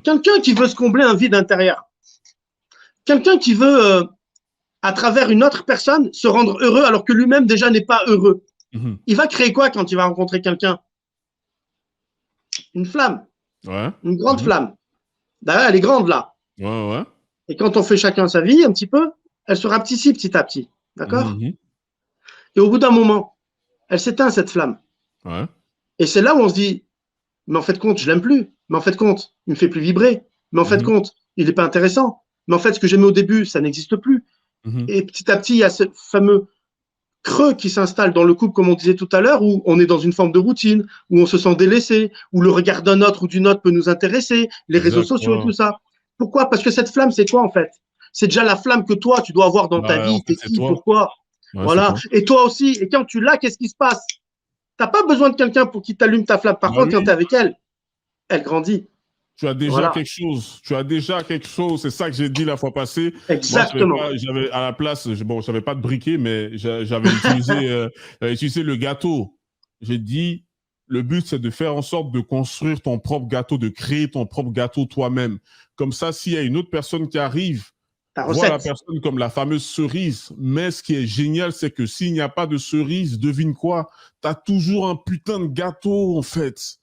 Quelqu'un qui veut se combler un vide intérieur. Quelqu'un qui veut, à travers une autre personne, se rendre heureux alors que lui-même déjà n'est pas heureux. Il va créer quoi quand il va rencontrer quelqu'un? Une flamme. Ouais. Une grande flamme. D'ailleurs, elle est grande là. Ouais. Et quand on fait chacun sa vie un petit peu, elle se rapetissait petit à petit. D'accord? Et au bout d'un moment, elle s'éteint cette flamme. Ouais. Et c'est là où on se dit, mais en fait compte, je l'aime plus. Mais en fait compte, il me fait plus vibrer. Mais en fait compte, il n'est pas intéressant. Mais en fait, ce que j'aimais au début, ça n'existe plus. Et petit à petit, il y a ce fameux creux qui s'installe dans le couple, comme on disait tout à l'heure, où on est dans une forme de routine, où on se sent délaissé, où le regard d'un autre ou d'une autre peut nous intéresser, les réseaux sociaux et tout ça. Pourquoi? Parce que cette flamme, c'est quoi en fait? C'est déjà la flamme que toi, tu dois avoir dans ta vie. En fait, T'es c'est qui? toi. Pourquoi? Ouais, c'est Voilà. toi. Et toi aussi. Et quand tu l'as, qu'est-ce qui se passe? T'as pas besoin de quelqu'un pour qui t'allume ta flamme. Par Bah contre, quand oui. t'es avec elle, elle grandit. Tu as déjà Voilà. quelque chose. Tu as déjà quelque chose. C'est ça que j'ai dit la fois passée. Moi, Exactement. j'avais à la place, bon, j'avais pas de briquet, mais j'avais utilisé le gâteau. J'ai dit, le but, c'est de faire en sorte de construire ton propre gâteau, de créer ton propre gâteau toi-même. Comme ça, s'il y a une autre personne qui arrive, Ta vois la recette. personne comme la fameuse cerise. Mais ce qui est génial, c'est que s'il n'y a pas de cerise, devine quoi? Tu as toujours un putain de gâteau, en fait.